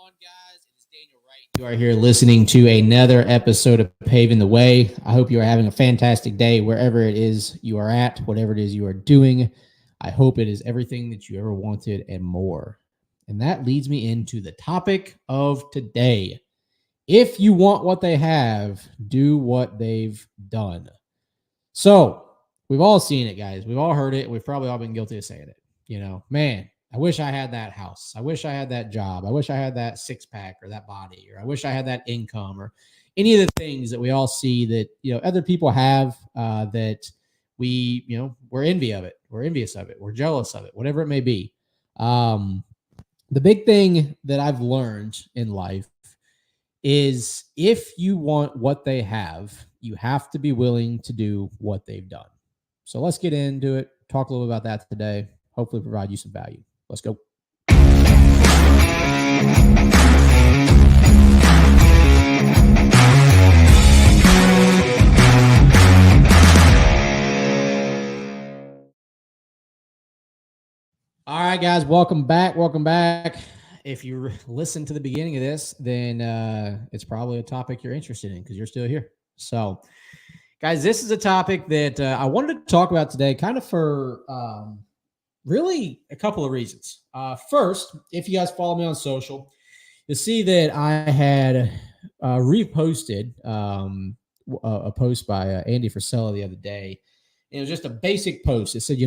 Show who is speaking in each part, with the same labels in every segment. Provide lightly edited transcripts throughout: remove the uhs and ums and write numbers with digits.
Speaker 1: on, guys? It is Daniel Wright. You are here listening to another episode of Paving the Way. I hope you are having a fantastic day wherever it is you are at, whatever it is you are doing. I hope it is everything that you ever wanted and more. And that leads me into the topic of today. If you want what they have, do what they've done. So we've all seen it, guys. We've all heard it. We've probably all been guilty of saying it. Man, I wish I had that house. I wish I had that job. I wish I had that six-pack or that body, or I wish I had that income, or any of the things that we all see that, other people have that we're envious of it. We're envious of it. We're jealous of it, whatever it may be. The big thing that I've learned in life is if you want what they have, you have to be willing to do what they've done. So let's get into it. Talk a little about that today. Hopefully provide you some value. Let's go. All right, guys, welcome back. If you listen to the beginning of this, then it's probably a topic you're interested in because you're still here. So, guys, this is a topic that I wanted to talk about today kind of for really a couple of reasons. First, if you guys follow me on social, you'll see that I had reposted a post by Andy Frisella the other day. It was just a basic post. It said,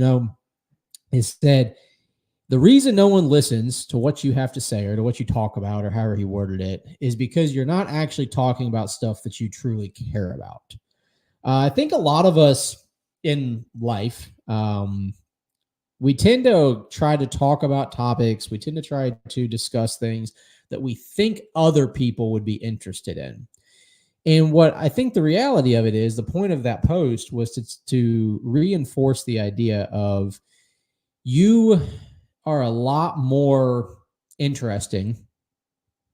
Speaker 1: the reason no one listens to what you have to say or to what you talk about or however he worded it is because you're not actually talking about stuff that you truly care about. I think a lot of us in life, we tend to try to talk about topics. We tend to try to discuss things that we think other people would be interested in. And what I think the reality of it is, the point of that post was to reinforce the idea of you are a lot more interesting.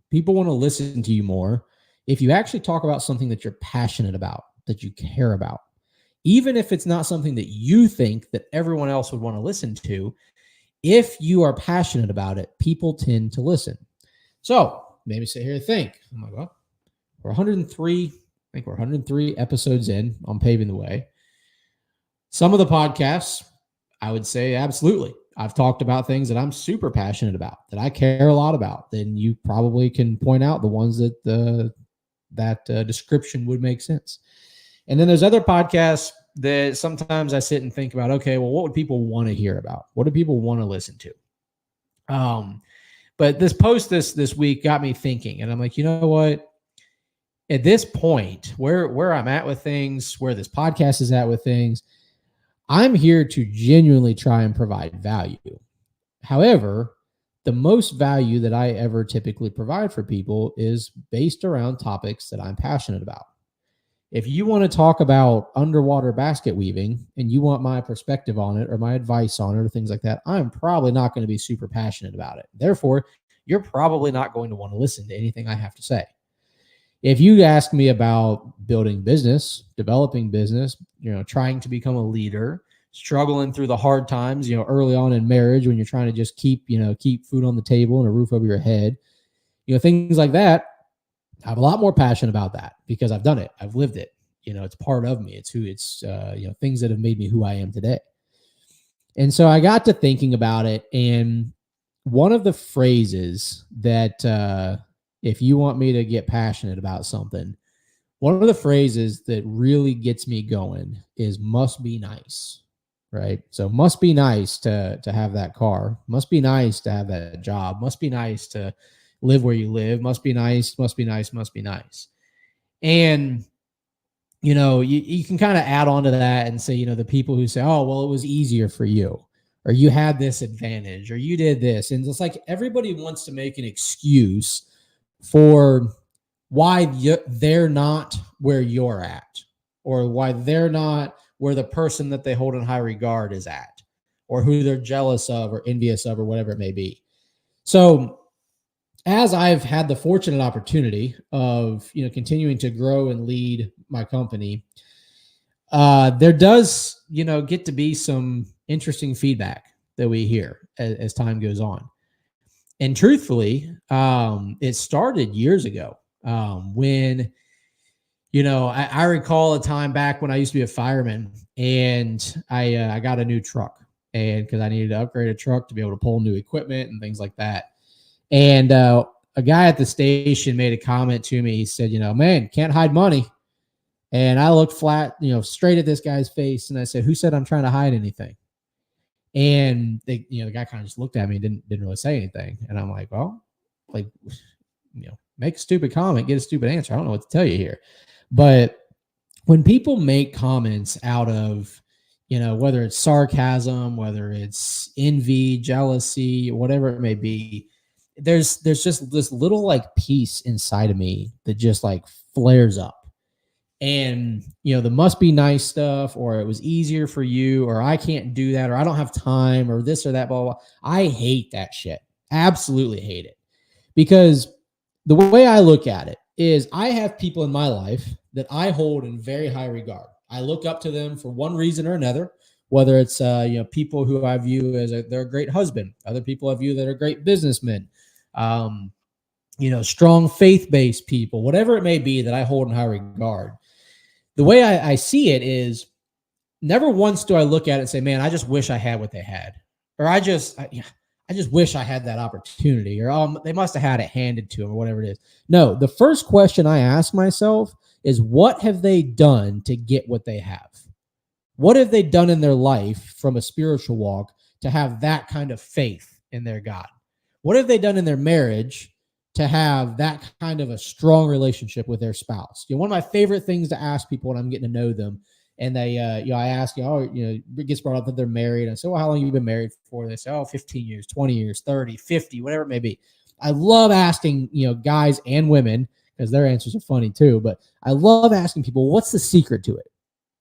Speaker 1: People want to listen to you more if you actually talk about something that you're passionate about, that you care about. Even if it's not something that you think that everyone else would want to listen to, if you are passionate about it, people tend to listen. So maybe sit here and think, oh my God, we're 103, I think we're 103 episodes in on Paving the Way. Some of the podcasts, I would say absolutely. I've talked about things that I'm super passionate about, that I care a lot about. Then you probably can point out the ones that that description would make sense. And then there's other podcasts that sometimes I sit and think about, okay, well, what would people want to hear about? What do people want to listen to? But this post this week got me thinking, and I'm like, you know what? At this point, where I'm at with things, where this podcast is at with things, I'm here to genuinely try and provide value. However, the most value that I ever typically provide for people is based around topics that I'm passionate about. If you want to talk about underwater basket weaving and you want my perspective on it or my advice on it or things like that, I'm probably not going to be super passionate about it. Therefore, you're probably not going to want to listen to anything I have to say. If you ask me about building business, developing business, trying to become a leader, struggling through the hard times, early on in marriage when you're trying to just keep food on the table and a roof over your head, things like that, I have a lot more passion about that because I've done it. I've lived it. It's part of me. It's things that have made me who I am today. And so I got to thinking about it. And one of the phrases that, if you want me to get passionate about something, one of the phrases that really gets me going is must be nice, right? So must be nice to have that car. Must be nice to have that job. Must be nice to live where you live. Must be nice, must be nice, must be nice. And, you can kind of add on to that and say, the people who say, oh, well, it was easier for you, or you had this advantage, or you did this. And it's like everybody wants to make an excuse for why they're not where you're at, or why they're not where the person that they hold in high regard is at, or who they're jealous of or envious of, or whatever it may be. So as I've had the fortunate opportunity of, continuing to grow and lead my company, there does, get to be some interesting feedback that we hear as time goes on. And truthfully, it started years ago, when, I recall a time back when I used to be a fireman, and I got a new truck, and because I needed to upgrade a truck to be able to pull new equipment and things like that. And a guy at the station made a comment to me. He said, man, can't hide money. And I looked flat, straight at this guy's face, and I said, "Who said I'm trying to hide anything?" And the guy kind of just looked at me and didn't really say anything. And I'm like, well, like, make a stupid comment, get a stupid answer. I don't know what to tell you here. But when people make comments out of, whether it's sarcasm, whether it's envy, jealousy, whatever it may be, there's just this little like piece inside of me that just like flares up. And the must be nice stuff, or it was easier for you, or I can't do that, or I don't have time, or this or that, blah, blah, blah. I hate that shit. Absolutely hate it. Because the way I look at it is I have people in my life that I hold in very high regard. I look up to them for one reason or another, whether it's people who I view as they're a great husband, other people I view that are great businessmen, strong faith-based people, whatever it may be that I hold in high regard. The way I see it is never once do I look at it and say, man, I just wish I had what they had. Or I just wish I had that opportunity, or they must have had it handed to them, or whatever it is. No, the first question I ask myself is, what have they done to get what they have? What have they done in their life from a spiritual walk to have that kind of faith in their God? What have they done in their marriage to have that kind of a strong relationship with their spouse? One of my favorite things to ask people when I'm getting to know them, and they, I ask, it gets brought up that they're married. I say, well, how long have you been married for? They say, 15 years, 20 years, 30, 50, whatever it may be. I love asking, guys and women, because their answers are funny too, but I love asking people, what's the secret to it?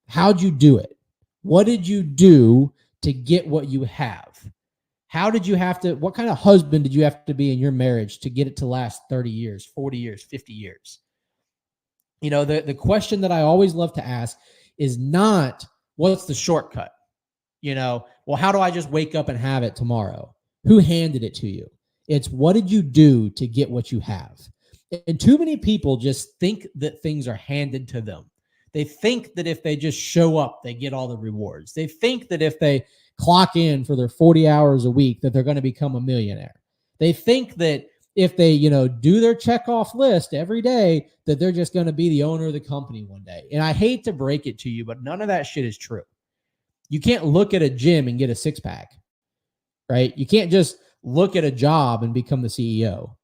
Speaker 1: How'd you do it? What did you do to get what you have? How did you have to, what kind of husband did you have to be in your marriage to get it to last 30 years, 40 years, 50 years? The question that I always love to ask is not, what's the shortcut? Well, how do I just wake up and have it tomorrow? Who handed it to you? It's, what did you do to get what you have? And too many people just think that things are handed to them. They think that if they just show up, they get all the rewards. They think that if they clock in for their 40 hours a week, that they're going to become a millionaire. They think that if they, do their check off list every day, that they're just going to be the owner of the company one day. And I hate to break it to you, but none of that shit is true. You can't look at a gym and get a six pack, right? You can't just look at a job and become the CEO.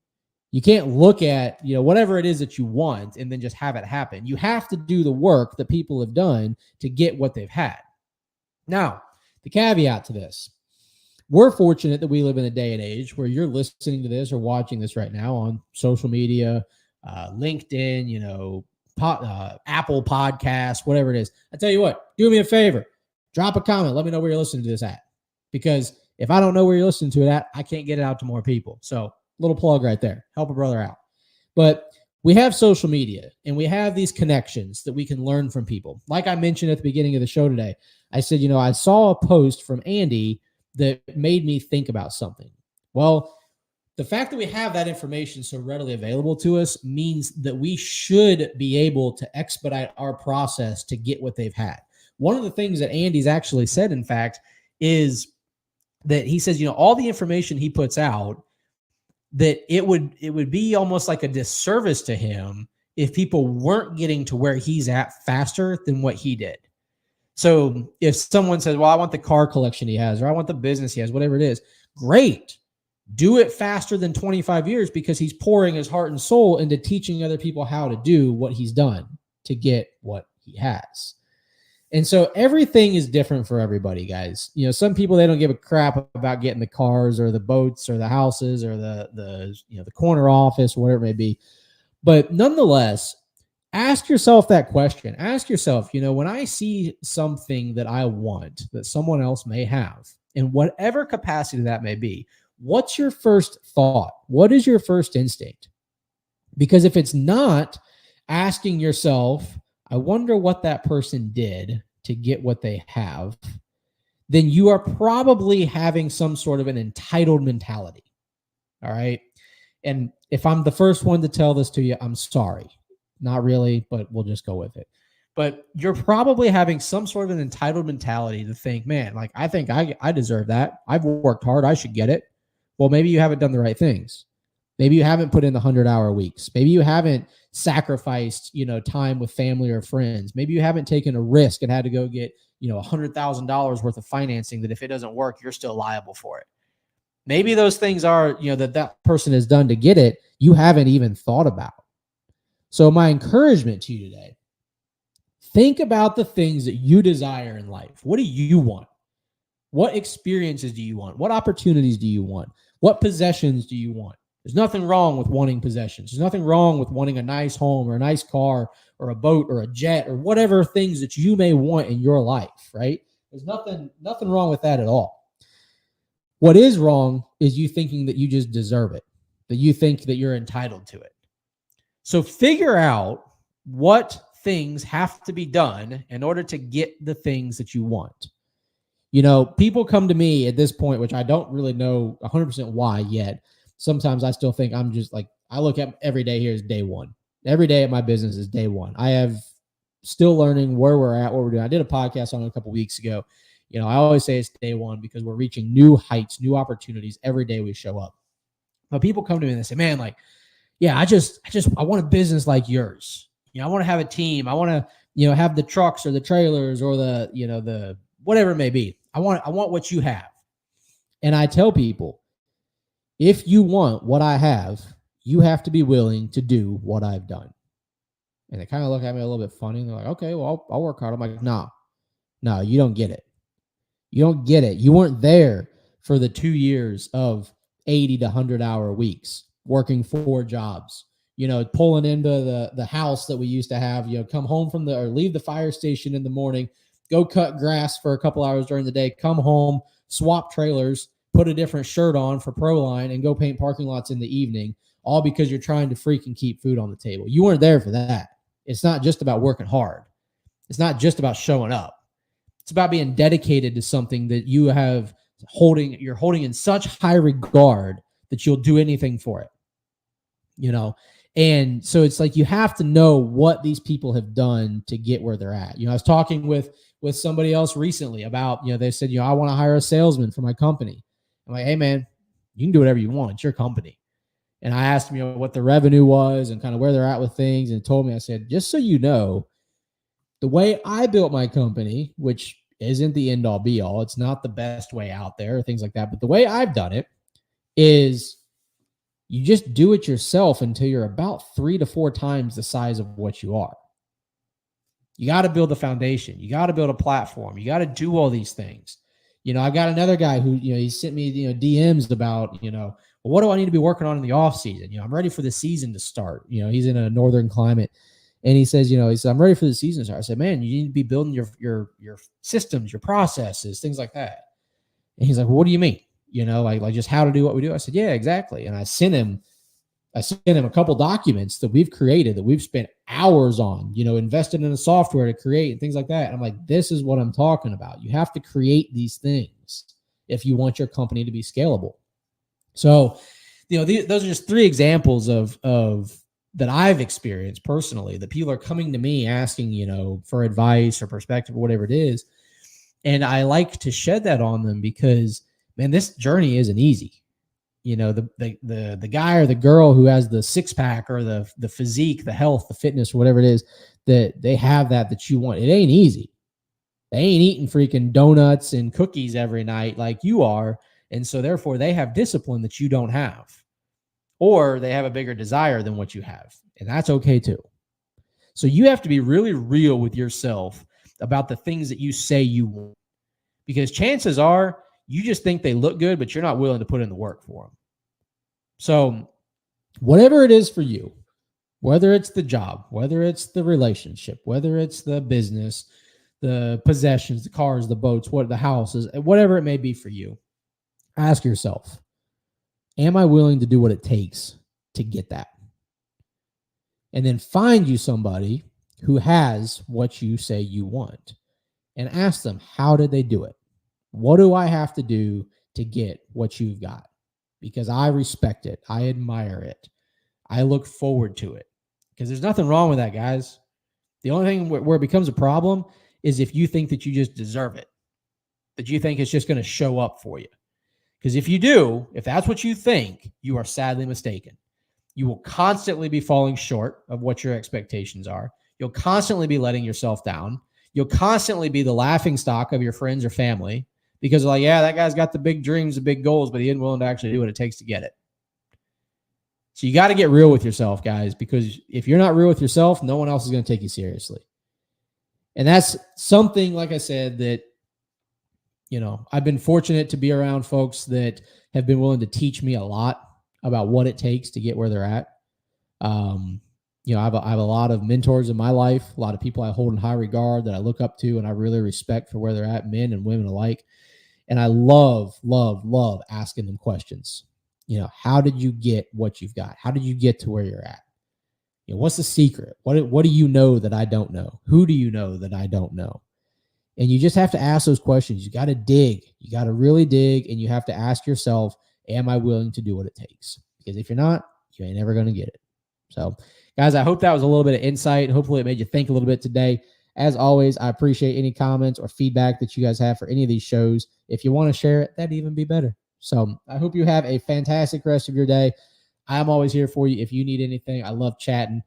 Speaker 1: You can't look at, whatever it is that you want and then just have it happen. You have to do the work that people have done to get what they've had. Now, the caveat to this, we're fortunate that we live in a day and age where you're listening to this or watching this right now on social media, LinkedIn, Apple Podcasts, whatever it is. I tell you what, do me a favor, drop a comment. Let me know where you're listening to this at. Because if I don't know where you're listening to it at, I can't get it out to more people. So, little plug right there. Help a brother out. But we have social media and we have these connections that we can learn from people. Like I mentioned at the beginning of the show today, I said, I saw a post from Andy that made me think about something. Well, the fact that we have that information so readily available to us means that we should be able to expedite our process to get what they've had. One of the things that Andy's actually said, in fact, is that he says, all the information he puts out, that it would be almost like a disservice to him if people weren't getting to where he's at faster than what he did. So if someone says, well, I want the car collection he has, or I want the business he has, whatever it is, great. Do it faster than 25 years because he's pouring his heart and soul into teaching other people how to do what he's done to get what he has. And so everything is different for everybody, guys. Some people, they don't give a crap about getting the cars or the boats or the houses or the corner office, or whatever it may be. But nonetheless, ask yourself that question. Ask yourself, when I see something that I want that someone else may have, in whatever capacity that may be, what's your first thought? What is your first instinct? Because if it's not asking yourself, I wonder what that person did to get what they have, then you are probably having some sort of an entitled mentality. All right. And if I'm the first one to tell this to you, I'm sorry. Not really, but we'll just go with it. But you're probably having some sort of an entitled mentality to think, man, like, I think I deserve that. I've worked hard. I should get it. Well, maybe you haven't done the right things. Maybe you haven't put in the 100-hour weeks. Maybe you haven't sacrificed, time with family or friends. Maybe you haven't taken a risk and had to go get, $100,000 worth of financing that if it doesn't work, you're still liable for it. Maybe those things are, that person has done to get it, you haven't even thought about. So my encouragement to you today, think about the things that you desire in life. What do you want? What experiences do you want? What opportunities do you want? What possessions do you want? There's nothing wrong with wanting possessions. There's nothing wrong with wanting a nice home or a nice car or a boat or a jet or whatever things that you may want in your life, right? There's nothing wrong with that at all. What is wrong is you thinking that you just deserve it, that you think that you're entitled to it. So figure out what things have to be done in order to get the things that you want. People come to me at this point, which I don't really know 100% why yet. Sometimes I still think I'm just like, I look at every day here as day one. Every day at my business is day one. I have still learning where we're at, what we're doing. I did a podcast on it a couple of weeks ago. I always say it's day one because we're reaching new heights, new opportunities every day we show up. But people come to me and they say, man, like, yeah, I want a business like yours. I want to have a team. I want to, have the trucks or the trailers or the whatever it may be. I want what you have. And I tell people, if you want what I have, you have to be willing to do what I've done. And they kind of look at me a little bit funny. And they're like, okay, well, I'll work hard. I'm like, no, you don't get it. You don't get it. You weren't there for the 2 years of 80 to 100-hour weeks, working 4 jobs, pulling into the house that we used to have, come home or leave the fire station in the morning, go cut grass for a couple hours during the day, come home, swap trailers, put a different shirt on for Proline, and go paint parking lots in the evening, all because you're trying to freaking keep food on the table. You weren't there for that. It's not just about working hard. It's not just about showing up. It's about being dedicated to something that you're holding in such high regard that you'll do anything for it. And so it's like you have to know what these people have done to get where they're at. I was talking with somebody else recently about, they said, I want to hire a salesman for my company. I'm like, hey, man, you can do whatever you want. It's your company. And I asked them, what the revenue was and kind of where they're at with things. And told me, I said, just so you know, the way I built my company, which isn't the end all be all, it's not the best way out there, things like that. But the way I've done it is you just do it yourself until you're about 3 to 4 times the size of what you are. You got to build a foundation. You got to build a platform. You got to do all these things. I've got another guy who, he sent me, DMs about, well, what do I need to be working on in the off season? I'm ready for the season to start. He's in a northern climate. And he says, I'm ready for the season to start. I said, man, you need to be building your systems, your processes, things like that. And he's like, well, what do you mean? Like just how to do what we do. I said, yeah, exactly. And I sent him a couple documents that we've created that we've spent hours on, invested in the software to create and things like that. And I'm like, this is what I'm talking about. You have to create these things if you want your company to be scalable. So, those are just 3 examples of that I've experienced personally, that people are coming to me asking, for advice or perspective or whatever it is. And I like to shed that on them because, man, this journey isn't easy. The guy or the girl who has the 6-pack or the physique, the health, the fitness, or whatever it is, that they have that you want. It ain't easy. They ain't eating freaking donuts and cookies every night like you are. And so therefore they have discipline that you don't have, or they have a bigger desire than what you have. And that's okay too. So you have to be really real with yourself about the things that you say you want, because chances are you just think they look good, but you're not willing to put in the work for them. So whatever it is for you, whether it's the job, whether it's the relationship, whether it's the business, the possessions, the cars, the boats, the houses, whatever it may be for you, ask yourself, am I willing to do what it takes to get that? And then find you somebody who has what you say you want and ask them, how did they do it? What do I have to do to get what you've got? because I respect it. I admire it. I look forward to it because there's nothing wrong with that, guys. The only thing where it becomes a problem is if you think that you just deserve it, that you think it's just going to show up for you. Because if you do, if that's what you think, you are sadly mistaken. You will constantly be falling short of what your expectations are. You'll constantly be letting yourself down. You'll constantly be the laughing stock of your friends or family because like, yeah, that guy's got the big dreams, the big goals, but he isn't willing to actually do what it takes to get it. So you got to get real with yourself, guys, because if you're not real with yourself, no one else is going to take you seriously. And that's something, like I said, that, I've been fortunate to be around folks that have been willing to teach me a lot about what it takes to get where they're at. I have a lot of mentors in my life, a lot of people I hold in high regard that I look up to and I really respect for where they're at, men and women alike. And I love, love, love asking them questions. How did you get what you've got? How did you get to where you're at? What's the secret? What do you know that I don't know? Who do you know that I don't know? And you just have to ask those questions. You got to dig. You got to really dig, and you have to ask yourself, am I willing to do what it takes? Because if you're not, you ain't never going to get it. So, guys, I hope that was a little bit of insight. Hopefully it made you think a little bit today. As always, I appreciate any comments or feedback that you guys have for any of these shows. If you want to share it, that'd even be better. So I hope you have a fantastic rest of your day. I'm always here for you if you need anything. I love chatting.